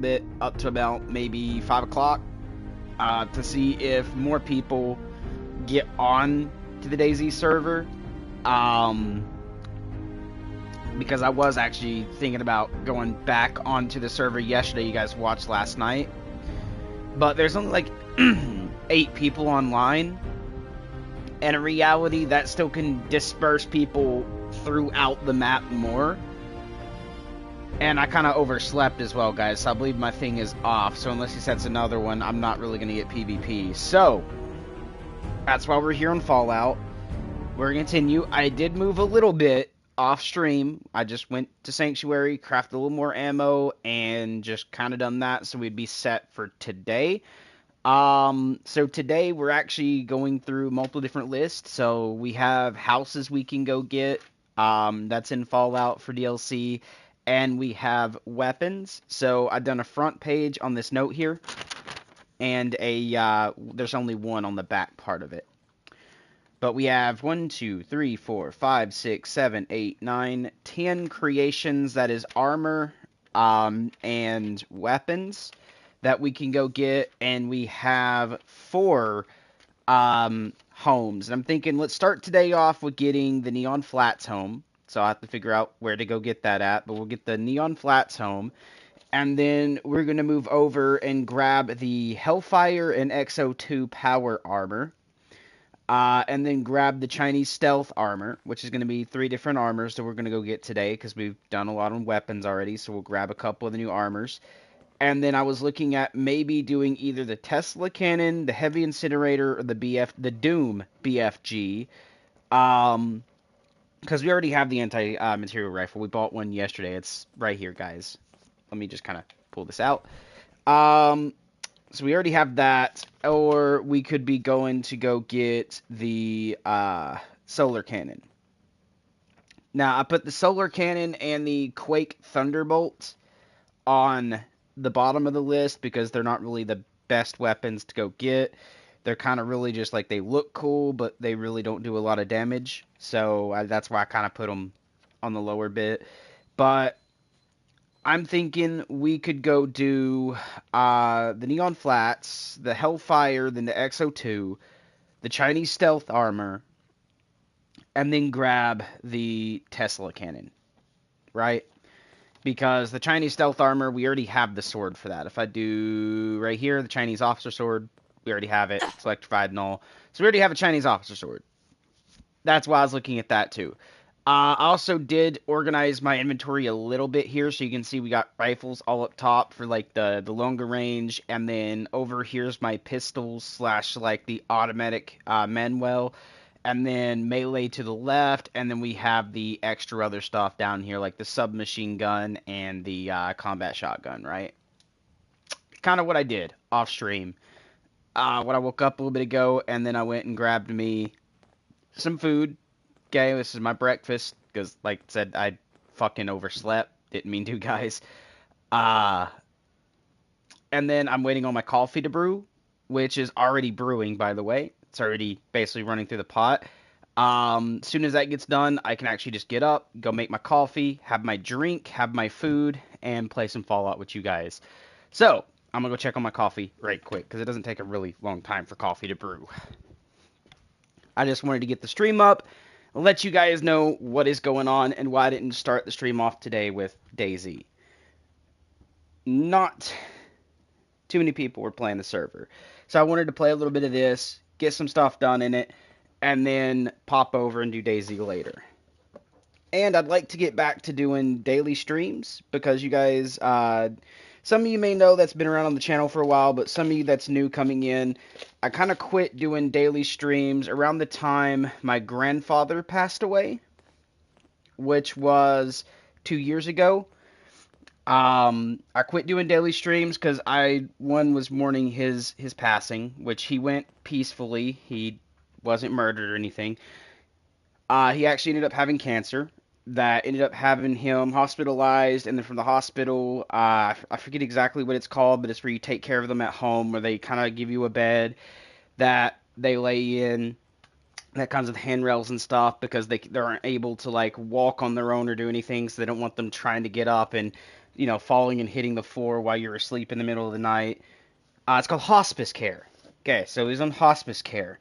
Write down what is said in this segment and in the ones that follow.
bit up to about maybe 5 o'clock to see if more people get on to the DayZ server. Um, because I was actually thinking about going back onto the server yesterday. You guys watched last night, but there's only like 8 people online, and in reality, that still can disperse people throughout the map more. And I kind of overslept as well, guys, so I believe my thing is off. So unless he sets another one, I'm not really going to get PvP. So that's why we're here on Fallout. We're going to continue. I did move a little bit off stream. I just went to Sanctuary, crafted a little more ammo, and just kind of done that so we'd be set for today. So today we're actually going through multiple different lists. So we have houses we can go get. That's in Fallout for DLC. And we have weapons. So I've done a front page on this note here, and there's only one on the back part of it. But we have 1, 2, 3, 4, 5, 6, 7, 8, 9, 10 creations. That is armor, and weapons that we can go get, and we have 4 homes. And I'm thinking, let's start today off with getting the Neon Flats home. So I have to figure out where to go get that at, but we'll get the Neon Flats home. And then we're going to move over and grab the Hellfire and XO2 power armor. And then grab the Chinese stealth armor, which is going to be 3 different armors that we're going to go get today, because we've done a lot on weapons already, so we'll grab a couple of the new armors. And then I was looking at maybe doing either the Tesla cannon, the heavy incinerator, or the Doom BFG. Because we already have the anti-material rifle. We bought one yesterday. It's right here, guys. Let me just kind of pull this out. So we already have that. Or we could be going to go get the solar cannon. Now, I put the solar cannon and the Quake Thunderbolt on the bottom of the list because they're not really the best weapons to go get. They're kind of really just like, they look cool, but they really don't do a lot of damage. So that's why I kind of put them on the lower bit. But I'm thinking we could go do the Neon Flats, the Hellfire, then the XO2, the Chinese Stealth Armor, and then grab the Tesla Cannon, right? Because the Chinese Stealth Armor, we already have the sword for that. If I do right here, the Chinese Officer Sword, we already have it. It's electrified and all. So we already have a Chinese Officer Sword. That's why I was looking at that too. I also did organize my inventory a little bit here, so you can see we got rifles all up top for like the longer range, and then over here's my pistols slash like the automatic Manuel, and then melee to the left, and then we have the extra other stuff down here like the submachine gun and the combat shotgun, right? Kind of what I did off stream. When I woke up a little bit ago, and then I went and grabbed me some food. Okay, this is my breakfast, because, like I said, I fucking overslept. Didn't mean to, guys. And then I'm waiting on my coffee to brew, which is already brewing, by the way. It's already basically running through the pot. As soon as that gets done, I can actually just get up, go make my coffee, have my drink, have my food, and play some Fallout with you guys. So, I'm going to go check on my coffee right quick, because it doesn't take a really long time for coffee to brew. I just wanted to get the stream up, let you guys know what is going on, and why I didn't start the stream off today with DayZ. Not too many people were playing the server. So I wanted to play a little bit of this, get some stuff done in it, and then pop over and do DayZ later. And I'd like to get back to doing daily streams, because you guys, some of you may know that's been around on the channel for a while, but some of you that's new coming in, I kind of quit doing daily streams around the time my grandfather passed away, which was 2 years ago. I quit doing daily streams because one was mourning his passing, which he went peacefully. He wasn't murdered or anything. He actually ended up having cancer that ended up having him hospitalized, and then from the hospital, I forget exactly what it's called, but it's where you take care of them at home, where they kind of give you a bed that they lay in, that comes with handrails and stuff, because they aren't able to like walk on their own or do anything, so they don't want them trying to get up and falling and hitting the floor while you're asleep in the middle of the night. It's called hospice care. Okay, so he's on hospice care.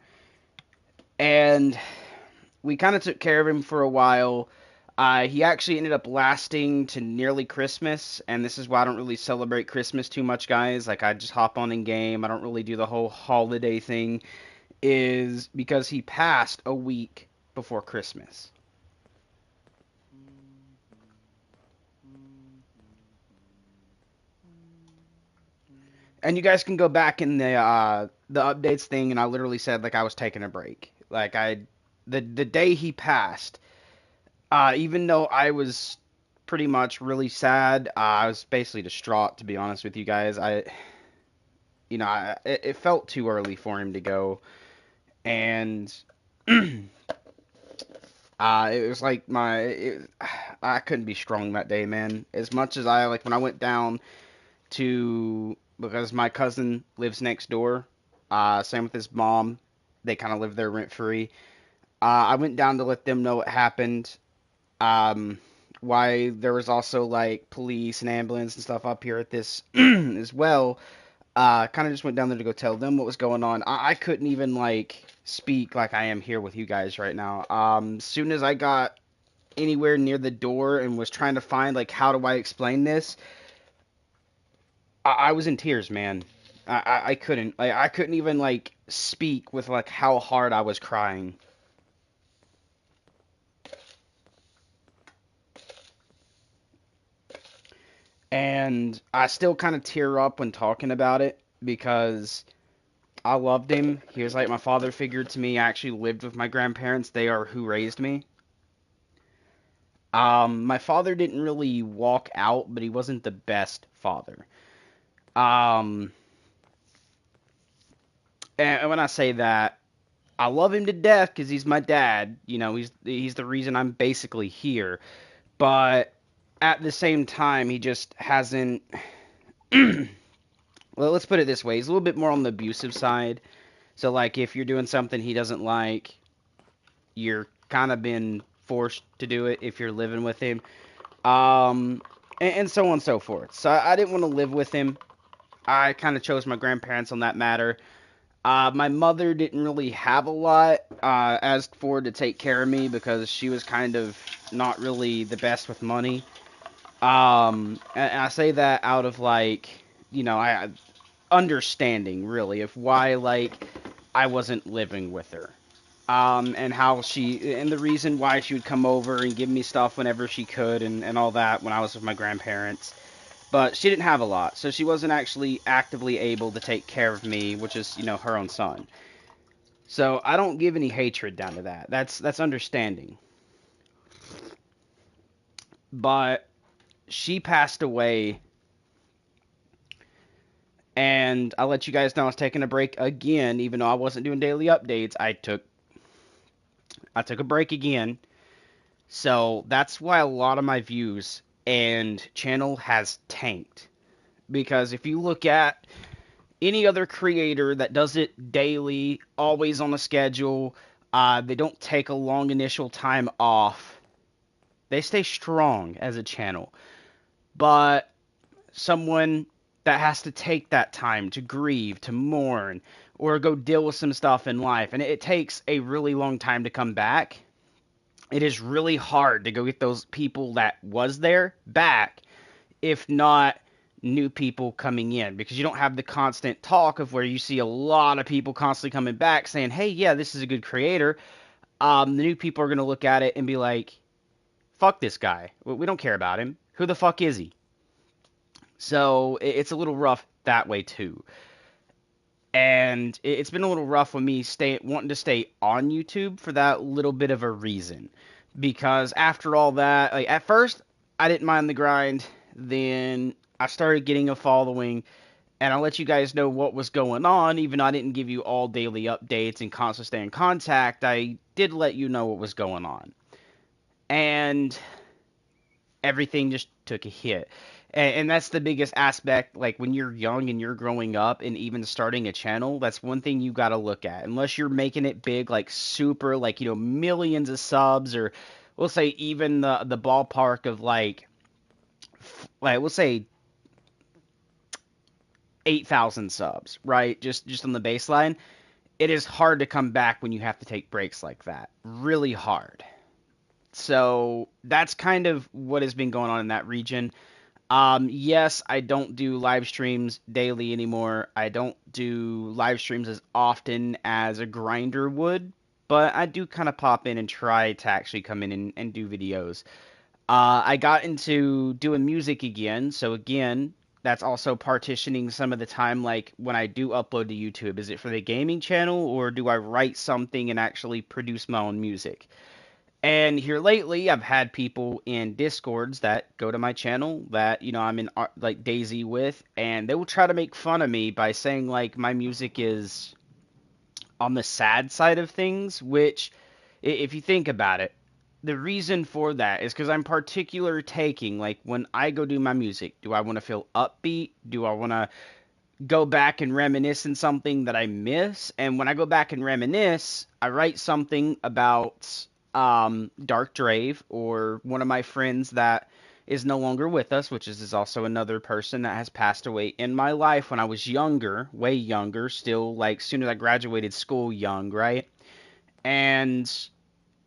And we kind of took care of him for a while. He actually ended up lasting to nearly Christmas, and this is why I don't really celebrate Christmas too much, guys. Like, I just hop on in game. I don't really do the whole holiday thing, is because he passed a week before Christmas. And you guys can go back in the updates thing, and I literally said like I was taking a break. Like the day he passed, even though I was pretty much really sad, I was basically distraught, to be honest with you guys. It felt too early for him to go, and it was like I couldn't be strong that day, man. As much as I like when I went down to, because my cousin lives next door. Same with his mom. They kind of live there rent free. I went down to let them know what happened. Why there was also like police and ambulance and stuff up here at this as well. Kind of just went down there to go tell them what was going on. I couldn't even like speak like I am here with you guys right now. As soon as I got anywhere near the door and was trying to find like how do I explain this, I was in tears, man. I couldn't. I couldn't even like speak with like how hard I was crying. And I still kind of tear up when talking about it because I loved him. He was like my father figure to me. I actually lived with my grandparents. They are who raised me. My father didn't really walk out, but he wasn't the best father. Um, and when I say that, I love him to death because he's my dad. He's the reason I'm basically here. But at the same time, he just hasn't. Well, let's put it this way: he's a little bit more on the abusive side. So, like, if you're doing something he doesn't like, you're kind of been forced to do it if you're living with him, and so on and so forth. So I didn't want to live with him. I kind of chose my grandparents on that matter. My mother didn't really have a lot as for to take care of me because she was kind of not really the best with money. And I say that out of like, I understanding really of why like I wasn't living with her. And how and the reason why she would come over and give me stuff whenever she could and all that when I was with my grandparents. But she didn't have a lot, so she wasn't actually actively able to take care of me, which is, her own son. So I don't give any hatred down to that. That's understanding. But she passed away, and I'll let you guys know I was taking a break again, even though I wasn't doing daily updates. I took a break again. So that's why a lot of my views and channel has tanked. Because if you look at any other creator that does it daily, always on a schedule, they don't take a long initial time off, they stay strong as a channel. But someone that has to take that time to grieve, to mourn, or go deal with some stuff in life, and it takes a really long time to come back, it is really hard to go get those people that was there back, if not new people coming in, because you don't have the constant talk of where you see a lot of people constantly coming back saying, hey, yeah, this is a good creator. The new people are going to look at it and be like, fuck this guy. We don't care about him. Who the fuck is he? So it's a little rough that way too. And it's been a little rough with me wanting to stay on YouTube for that little bit of a reason. Because after all that, like at first, I didn't mind the grind. Then I started getting a following, and I'll let you guys know what was going on. Even though I didn't give you all daily updates and constantly stay in contact, I did let you know what was going on. And everything just took a hit. And that's the biggest aspect, like when you're young and you're growing up and even starting a channel, that's one thing you got to look at. Unless you're making it big, like super, like, millions of subs, or we'll say even the ballpark of like like we'll say 8,000 subs, right? Just on the baseline, it is hard to come back when you have to take breaks like that. Really hard. So that's kind of what has been going on in that region. Yes, I don't do live streams daily anymore. I don't do live streams as often as a grinder would, but I do kind of pop in and try to actually come in and do videos. I got into doing music again, so again, that's also partitioning some of the time, like when I do upload to YouTube. Is it for the gaming channel, or do I write something and actually produce my own music? And here lately, I've had people in Discords that go to my channel that, I'm in like Daisy with, and they will try to make fun of me by saying like my music is on the sad side of things, which, if you think about it, the reason for that is because I'm particular taking, like, when I go do my music, do I want to feel upbeat? Do I want to go back and reminisce in something that I miss? And when I go back and reminisce, I write something about Dark Drave, or one of my friends that is no longer with us, which is also another person that has passed away in my life when I was younger, way younger, still like soon as I graduated school young, right? And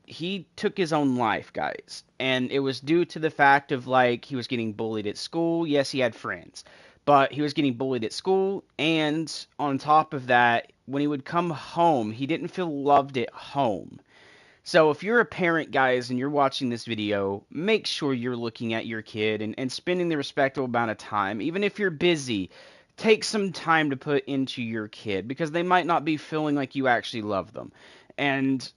he took his own life, guys. And it was due to the fact of like he was getting bullied at school. Yes, he had friends, but he was getting bullied at school. And on top of that, when he would come home, he didn't feel loved at home. So if you're a parent, guys, and you're watching this video, make sure you're looking at your kid and spending the respectable amount of time. Even if you're busy, take some time to put into your kid, because they might not be feeling like you actually love them. And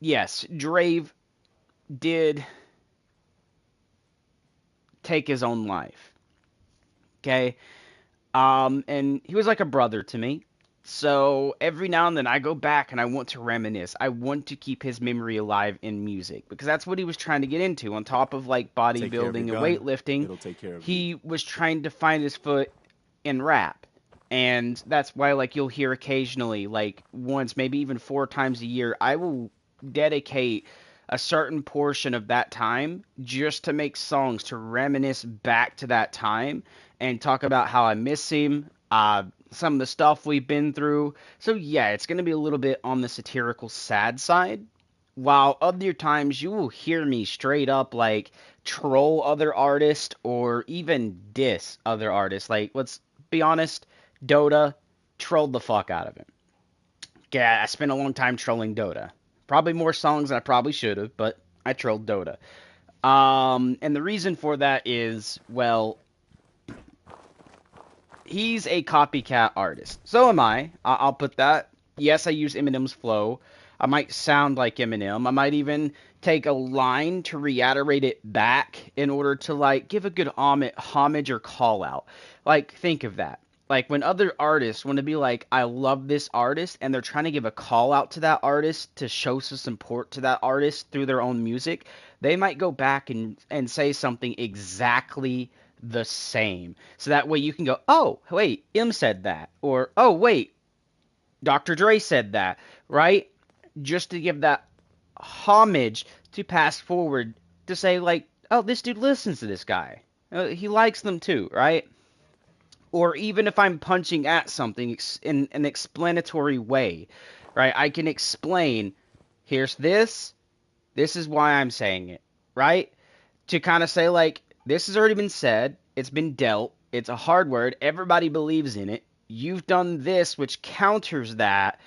yes, Drave did take his own life. Okay? And he was like a brother to me. So every now and then I go back and I want to reminisce. I want to keep his memory alive in music, because that's what he was trying to get into. On top of like Take care of your bodybuilding and gun. weightlifting, It'll take care of you. he was trying to find his foot in rap. And that's why like you'll hear occasionally, like once, maybe even 4 times a year, I will dedicate a certain portion of that time just to make songs to reminisce back to that time and talk about how I miss him, some of the stuff we've been through. So yeah, it's going to be a little bit on the satirical sad side. While other times you will hear me straight up like troll other artists or even diss other artists. Like, let's be honest, Dota trolled the fuck out of him. Yeah, I spent a long time trolling Dota. Probably more songs than I probably should have, but I trolled Dota. And the reason for that is, well, he's a copycat artist. So am I. I'll put that. Yes, I use Eminem's flow. I might sound like Eminem. I might even take a line to reiterate it back in order to like give a good homage or call out. Like, think of that. Like when other artists want to be like, I love this artist, and they're trying to give a call out to that artist to show some support to that artist through their own music, they might go back and say something exactly the same. So that way you can go, oh, wait, M said that. Or, oh, wait, Dr. Dre said that, right? Just to give that homage to pass forward to say, like, oh, this dude listens to this guy. He likes them too, right? Or even if I'm punching at something in an explanatory way, right? I can explain, here's this is why I'm saying it, right? To kind of say, like, this has already been said, it's been dealt, it's a hard word, everybody believes in it, you've done this, which counters that,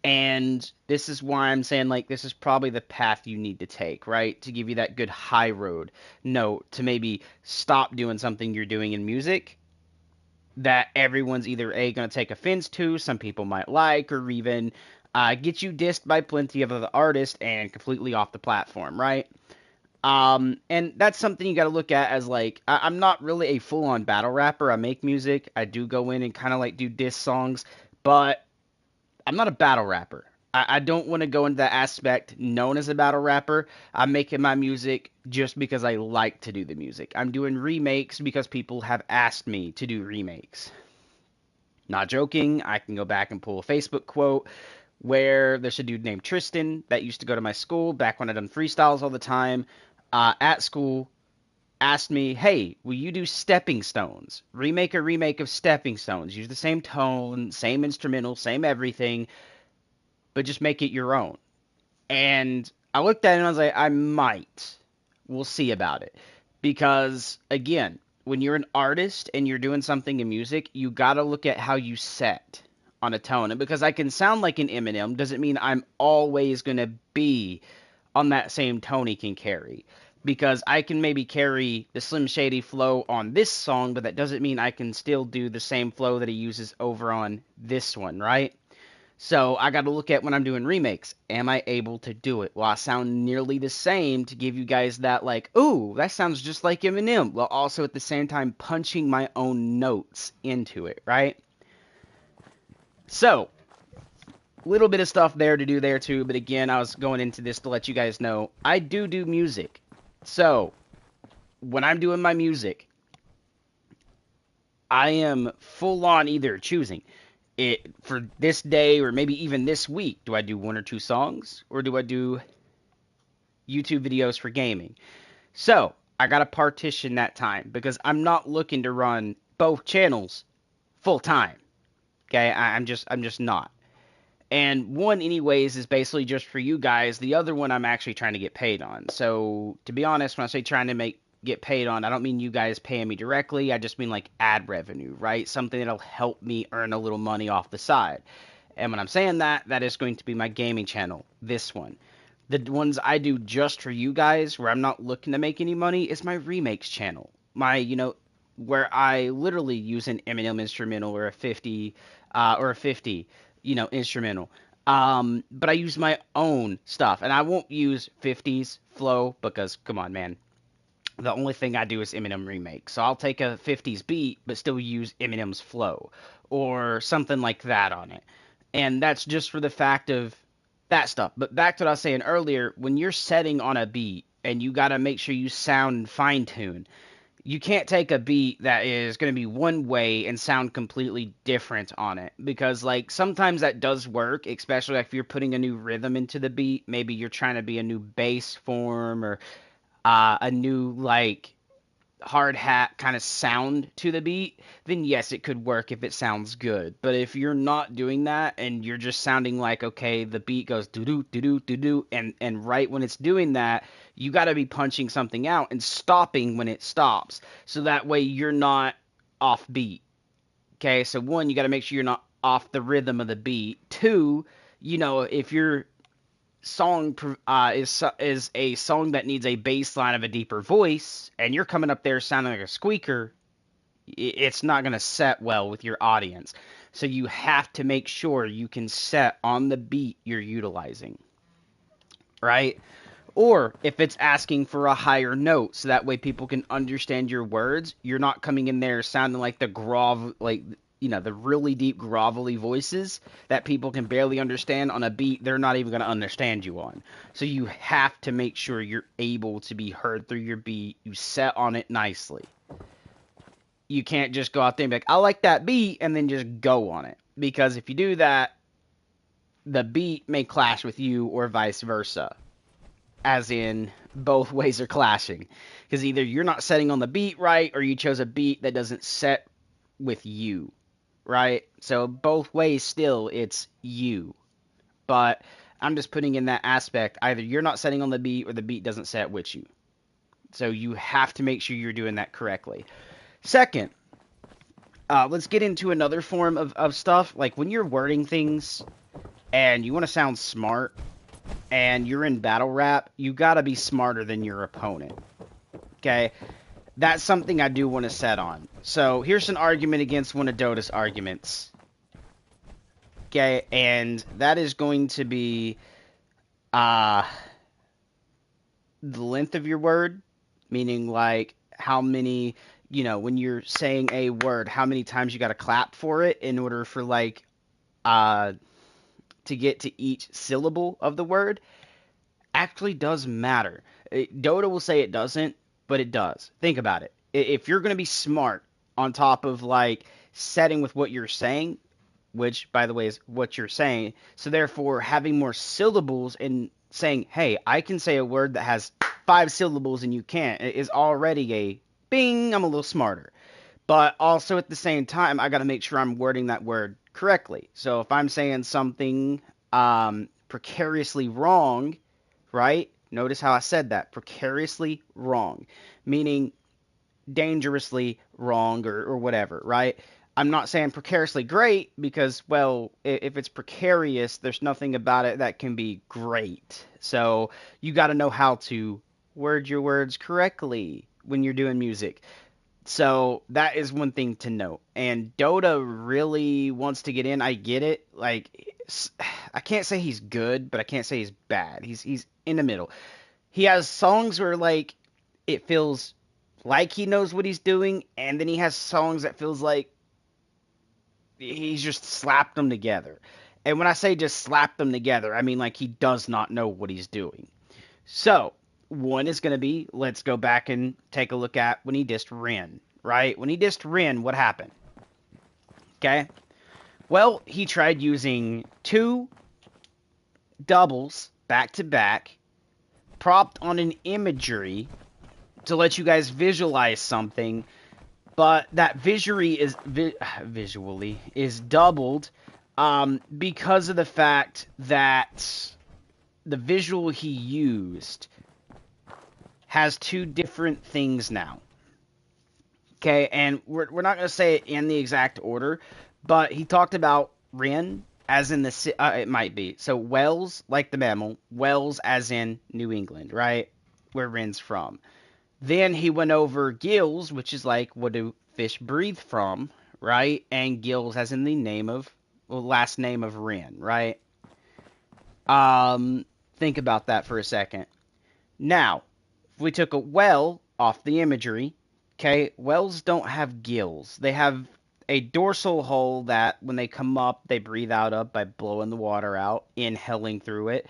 and this is why I'm saying, like, this is probably the path you need to take, right? To give you that good high road note to maybe stop doing something you're doing in music that everyone's either A, going to take offense to, some people might like, or even get you dissed by plenty of other artists and completely off the platform, right? And that's something you got to look at as like, I'm not really a full-on battle rapper. I make music. I do go in and kind of like do diss songs, but I'm not a battle rapper. I don't want to go into that aspect known as a battle rapper. I'm making my music just because I like to do the music. I'm doing remakes because people have asked me to do remakes. Not joking. I can go back and pull a Facebook quote where there's a dude named Tristan that used to go to my school back when I done freestyles all the time at school, asked me, hey, will you do Stepping Stones? Remake a remake of Stepping Stones. Use the same tone, same instrumental, same everything, but just make it your own. And I looked at it and I was like, I might. We'll see about it. Because, again, when you're an artist and you're doing something in music, you got to look at how you set on a tone. And because I can sound like an Eminem doesn't mean I'm always going to be on that same tone he can carry. Because I can maybe carry the Slim Shady flow on this song, but that doesn't mean I can still do the same flow that he uses over on this one, right? So I got to look at when I'm doing remakes. Am I able to do it? Will I sound nearly the same to give you guys that, like, ooh, that sounds just like Eminem, while also at the same time punching my own notes into it, right? So, little bit of stuff there to do there too, but again, I was going into this to let you guys know I do music. So, when I'm doing my music, I am full on either choosing it for this day or maybe even this week. Do I do 1 or 2 songs, or do I do YouTube videos for gaming? So, I got to partition that time because I'm not looking to run both channels full time. Okay? I'm just not. And one, anyways, is basically just for you guys. The other one I'm actually trying to get paid on. So, to be honest, when I say trying to get paid on, I don't mean you guys paying me directly. I just mean like ad revenue, right? Something that'll help me earn a little money off the side. And when I'm saying that, that is going to be my gaming channel, this one. The ones I do just for you guys, where I'm not looking to make any money, is my remakes channel. My, where I literally use an Eminem instrumental or a 50, instrumental. But I use my own stuff, and I won't use 50's flow because, come on, man. The only thing I do is Eminem remake. So I'll take a 50's beat, but still use Eminem's flow or something like that on it. And that's just for the fact of that stuff. But back to what I was saying earlier, when you're setting on a beat and you got to make sure you sound fine tune, you can't take a beat that is going to be one way and sound completely different on it, because like sometimes that does work, especially if you're putting a new rhythm into the beat. Maybe you're trying to be a new bass form or a new like hard hat kind of sound to the beat, then yes, it could work if it sounds good. But if you're not doing that and you're just sounding like, okay, the beat goes doo-doo, doo-doo, doo-doo, and right when it's doing that, you got to be punching something out and stopping when it stops. So that way you're not off beat. Okay, so one, you got to make sure you're not off the rhythm of the beat. Two, if your song is a song that needs a bass line of a deeper voice, and you're coming up there sounding like a squeaker, it's not going to set well with your audience. So you have to make sure you can set on the beat you're utilizing, right? Or if it's asking for a higher note, so that way people can understand your words, you're not coming in there sounding like the really deep grovelly voices that people can barely understand on a beat they're not even going to understand you on. So you have to make sure you're able to be heard through your beat. You set on it nicely. You can't just go out there and be like, I like that beat, and then just go on it. Because if you do that, the beat may clash with you or vice versa. As in, both ways are clashing. Because either you're not setting on the beat right, or you chose a beat that doesn't set with you. Right? So both ways still, it's you. But I'm just putting in that aspect. Either you're not setting on the beat or the beat doesn't set with you. So you have to make sure you're doing that correctly. Second, let's get into another form of stuff. Like when you're wording things and you want to sound smart and you're in battle rap, you got to be smarter than your opponent. Okay? That's something I do want to set on. So here's an argument against one of Dota's arguments. Okay, and that is going to be the length of your word, meaning like how many, when you're saying a word, how many times you got to clap for it in order for like to get to each syllable of the word actually does matter. Dota will say it doesn't, but it does. Think about it. If you're going to be smart on top of like setting with what you're saying, which by the way is what you're saying, so therefore having more syllables and saying, hey, I can say a word that has 5 syllables and you can't is already a bing, I'm a little smarter. But also at the same time, I got to make sure I'm wording that word correctly. So if I'm saying something precariously wrong, right? Notice how I said that, precariously wrong, meaning dangerously wrong or whatever, right? I'm not saying precariously great because, well, if it's precarious, there's nothing about it that can be great. So you got to know how to word your words correctly when you're doing music. So that is one thing to note. And Dota really wants to get in. I get it. Like, I can't say he's good, but I can't say he's bad. He's in the middle. He has songs where like it feels like he knows what he's doing, and then he has songs that feels like he's just slapped them together. And when I say just slapped them together, I mean like he does not know what he's doing. So, one is going to be, let's go back and take a look at when he dissed Rin, right? When he dissed Rin, what happened? Okay? Well, he tried using 2 doubles back to back, propped on an imagery to let you guys visualize something, but that visually is doubled because of the fact that the visual he used has 2 different things now. Okay, and we're not going to say it in the exact order, but he talked about Rin as in the it might be. So Wales, like the mammal, Wales as in New England, right? Where Rin's from. Then he went over gills, which is like what do fish breathe from, right? And gills as in the name of, well, last name of Rin, right? Think about that for a second. Now, if we took a well off the imagery, okay, whales don't have gills. They have a dorsal hole that when they come up, they breathe out of by blowing the water out, inhaling through it,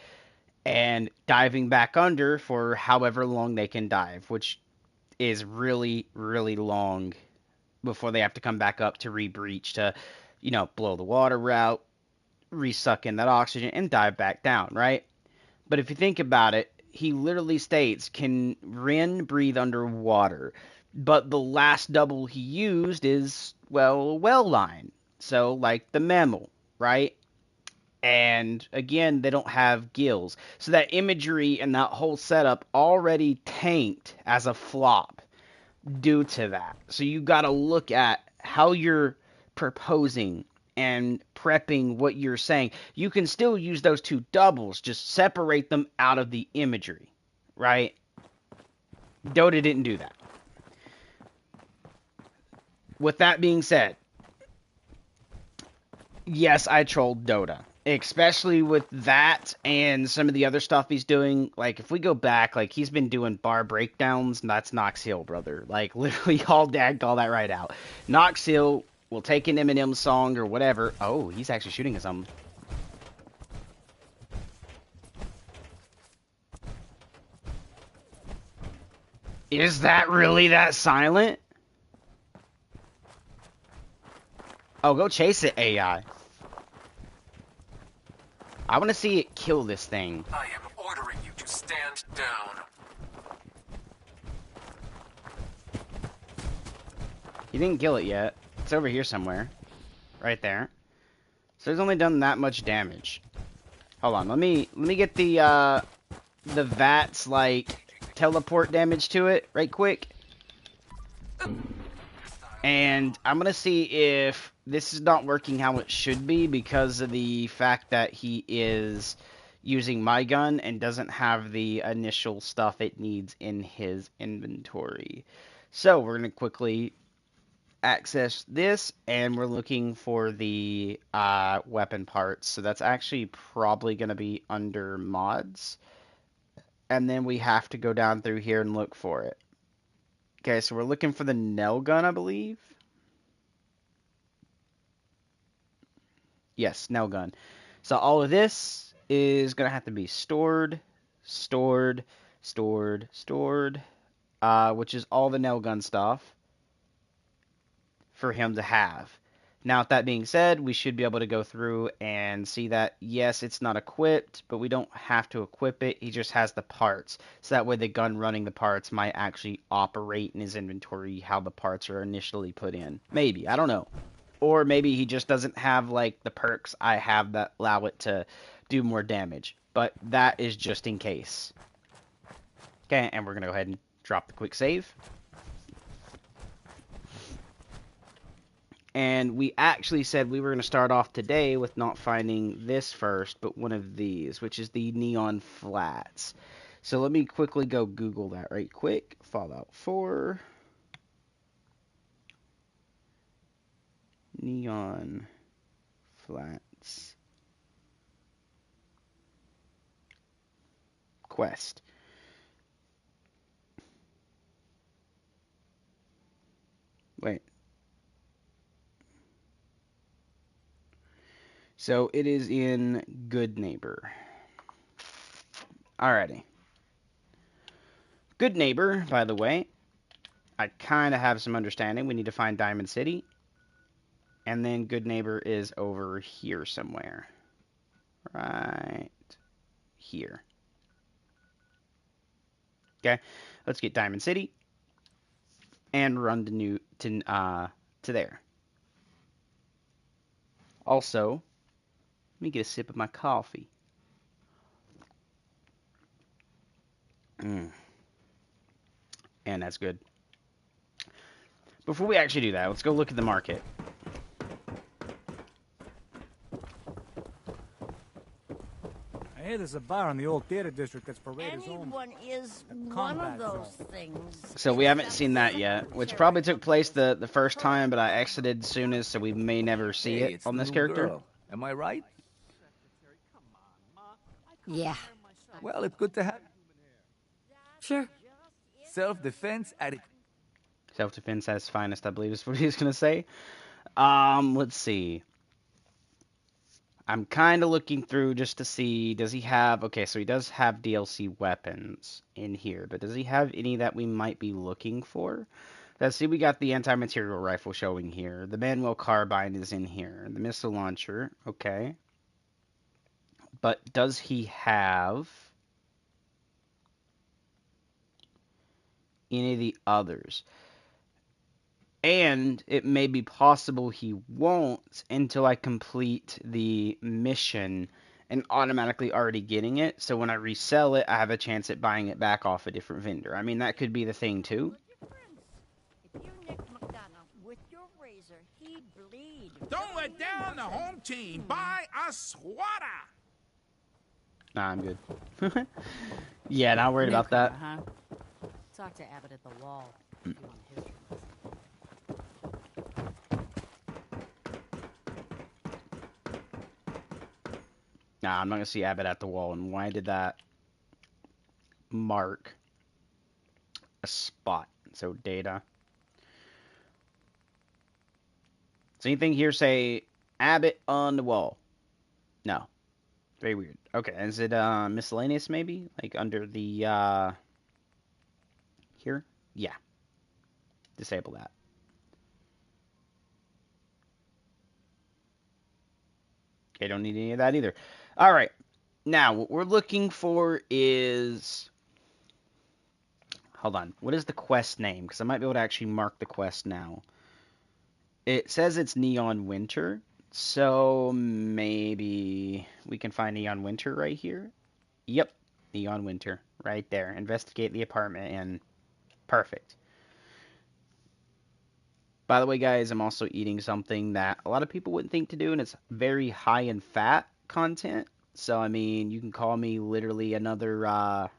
and diving back under for however long they can dive, which is really, really long before they have to come back up to rebreach to, blow the water out, resuck in that oxygen, and dive back down, right? But if you think about it, he literally states, can Rin breathe underwater? But the last double he used is, well, a well line. So, like the mammal, right? And again, they don't have gills. So that imagery and that whole setup already tanked as a flop due to that. So you got to look at how you're proposing and prepping what you're saying. You can still use those 2 doubles, just separate them out of the imagery, right? Dota didn't do that. With that being said, yes, I trolled Dota. Especially with that and some of the other stuff he's doing. Like, if we go back, like, he's been doing bar breakdowns, and that's Knox Hill, brother. Like, literally, all dagged all that right out. Knox Hill will take an Eminem song or whatever. Oh, he's actually shooting at something. Is that really that silent? Oh, go chase it, AI. I want to see it kill this thing. I am ordering you to stand down. He didn't kill it yet. It's over here somewhere. Right there. So it's only done that much damage. Hold on, let me get the VATS like teleport damage to it right quick. And I'm gonna see if this is not working how it should be because of the fact that he is using my gun and doesn't have the initial stuff it needs in his inventory. So we're gonna quickly access this, and we're looking for the weapon parts. So that's actually probably gonna be under mods, and then we have to go down through here and look for it. Okay, so we're looking for the nail gun, I believe. Yes, nail gun. So all of this is going to have to be stored, which is all the nail gun stuff for him to have. Now, with that being said, we should be able to go through and see that, yes, it's not equipped, but we don't have to equip it. He just has the parts. So that way the gun running the parts might actually operate in his inventory how the parts are initially put in. Maybe. I don't know. Or maybe he just doesn't have, like, the perks I have that allow it to do more damage. But that is just in case. Okay, and we're going to go ahead and drop the quick save. And we actually said we were going to start off today with not finding this first, but one of these, which is the neon flats. So let me quickly go Google that right quick. Fallout 4. Neon flats. Quest. Wait. So it is in Good Neighbor. Alrighty. Good Neighbor, by the way, I kind of have some understanding. We need to find Diamond City. And then Good Neighbor is over here somewhere. Right here. Okay, let's get Diamond City and run to there. Also, let me get a sip of my coffee. And that's good. Before we actually do that, let's go look at the market. I hear there's a bar in the old theater district that's Paredes' home. Anyone is one of those things. So we haven't seen that yet, which probably took place the first time, but I exited soonest, so we may never see it it's on the this new character. girl. Am I right? Yeah. Well, it's good to have Sure. self-defense at it. Self-defense at its finest, I believe is what he was gonna say. Let's see. I'm kind of looking through just to see, does he have, okay, so he does have DLC weapons in here, but does he have any that we might be looking for? Let's see, we got the anti-material rifle showing here. The manual carbine is in here. The missile launcher, okay. But does he have any of the others? And it may be possible he won't until I complete the mission and automatically already getting it. So when I resell it, I have a chance at buying it back off a different vendor. I mean, that could be the thing too. If you nick McDonough with your razor, he'd bleed. Don't let down the home team. Buy a swatter. Nah, I'm good. Yeah, not worried about that. Huh? Talk to Abbott at the wall. If you want a history lesson. Nah, I'm not gonna see Abbott at the wall. And why did that mark a spot? So data. Does anything here say Abbott on the wall? No. Very weird. Okay, is it miscellaneous maybe? Like under the here? Yeah. Disable that. Okay, don't need any of that either. Alright. Now, what we're looking for is... Hold on. What is the quest name? Because I might be able to actually mark the quest now. It says it's Neon Winter. So, maybe we can find Neon Winter right here. Yep. Neon Winter. Right there. Investigate the apartment and... Perfect. By the way, guys, I'm also eating something that a lot of people wouldn't think to do, and it's very high in fat content. So, I mean, you can call me literally another,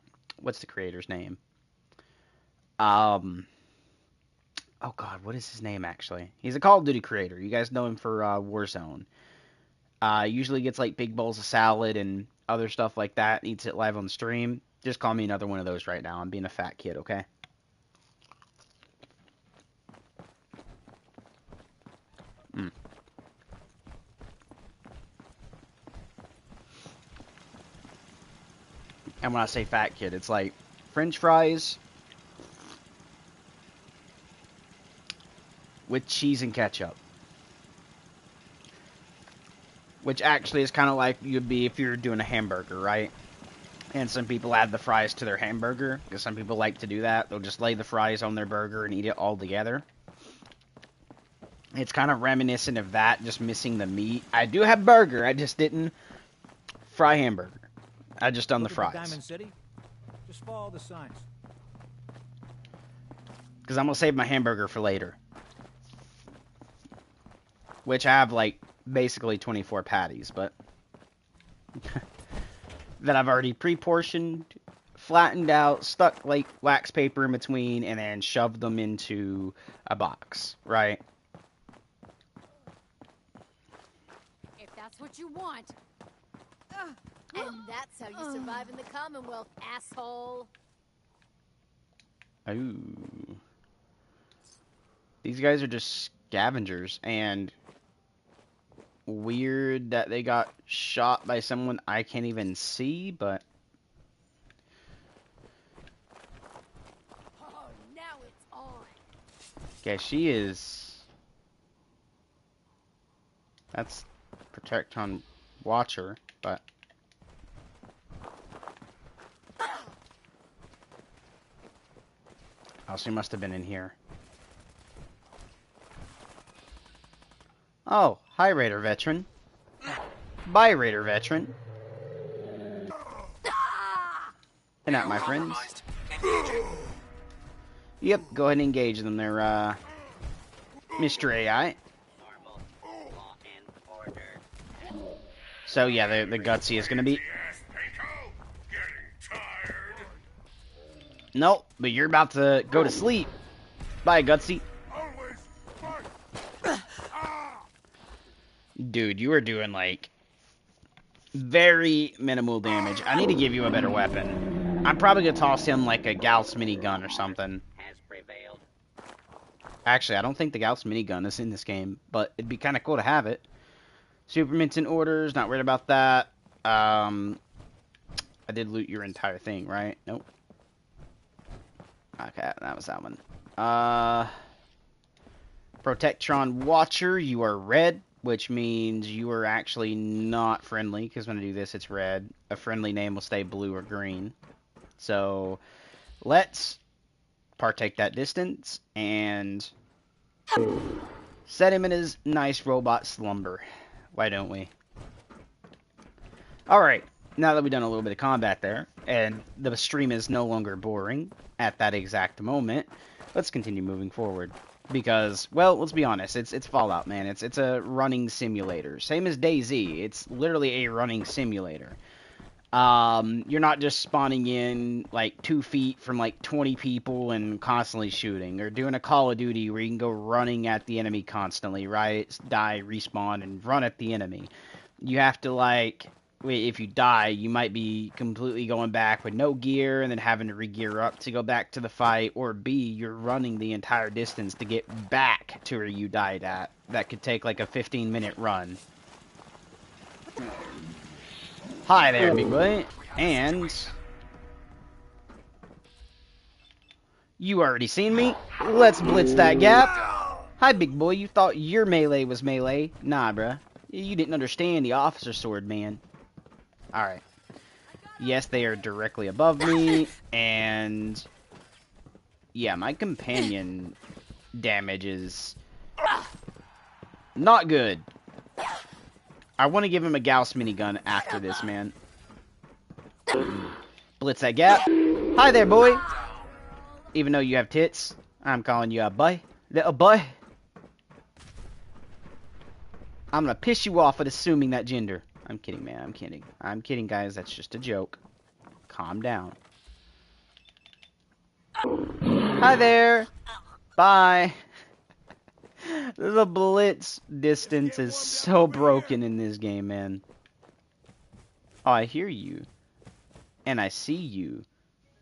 what's the creator's name? Oh god, what is his name, actually? He's a Call of Duty creator. You guys know him for, Warzone. Usually gets, like, big bowls of salad and other stuff like that, eats it live on stream. Just call me another one of those right now. I'm being a fat kid, okay? And when I say fat kid, it's like French fries with cheese and ketchup. which actually is kind of like you'd be if you're doing a hamburger, right? And some people add the fries to their hamburger, because some people like to do that. They'll just lay the fries on their burger and eat it all together. It's kind of reminiscent of that, just missing the meat. I do have burger, I just didn't fry hamburger. I just done the Looking for fries. Diamond City? Just follow the signs. Because I'm going to save my hamburger for later. Which I have, like, basically 24 patties, but... that I've already pre-portioned, flattened out, stuck, like, wax paper in between, and then shoved them into a box, right? If that's what you want. And that's how you survive in the Commonwealth, asshole. Ooh. These guys are just scavengers, and weird that they got shot by someone I can't even see, but... Oh, now it's on. Okay, she is... That's Protectron Watcher, but... Oh, she must have been in here. Oh, hi, Raider Veteran. Bye, Raider Veteran. Good night, my friends. Compromised. Engaging. Yep, go ahead and engage them there, Mr. AI. So, yeah, the gutsy is gonna be... Nope, but you're about to go to sleep. Bye, gutsy. Dude, you are doing, like, very minimal damage. I need to give you a better weapon. I'm probably gonna toss him, like, a Gauss minigun or something. Actually, I don't think the Gauss minigun is in this game, but it'd be kind of cool to have it. Superminton orders, not worried about that. I did loot your entire thing, right? Nope. Okay, that was that one. Protectron Watcher, you are red, which means you are actually not friendly, because when I do this, it's red. A friendly name will stay blue or green. So, let's partake that distance, and set him in his nice robot slumber. Why don't we? Alright, now that we've done a little bit of combat there, and the stream is no longer boring at that exact moment, let's continue moving forward. Because, well, let's be honest, it's Fallout, man. It's a running simulator. Same as DayZ. It's literally a running simulator. You're not just spawning in, like, 2 feet from, like, 20 people and constantly shooting. Or doing a Call of Duty where you can go running at the enemy constantly, right? Die, respawn, and run at the enemy. You have to, like... If you die, you might be completely going back with no gear and then having to re-gear up to go back to the fight, or B, you're running the entire distance to get back to where you died at. That could take like a 15-minute run. Hi there, big boy. And... you already seen me. Let's blitz that gap. Hi, big boy. You thought your melee was melee. Nah, bruh. You didn't understand the officer sword, man. Alright. Yes, they are directly above me, and... yeah, my companion damage is... not good. I want to give him a Gauss minigun after this, man. Blitz that gap. Hi there, boy! Even though you have tits, I'm calling you a boy. Little boy. I'm gonna piss you off at assuming that gender. I'm kidding, man. I'm kidding. I'm kidding, guys. That's just a joke. Calm down. Hi there. Bye. The blitz distance is so broken in this game, man. Oh, I hear you. And I see you.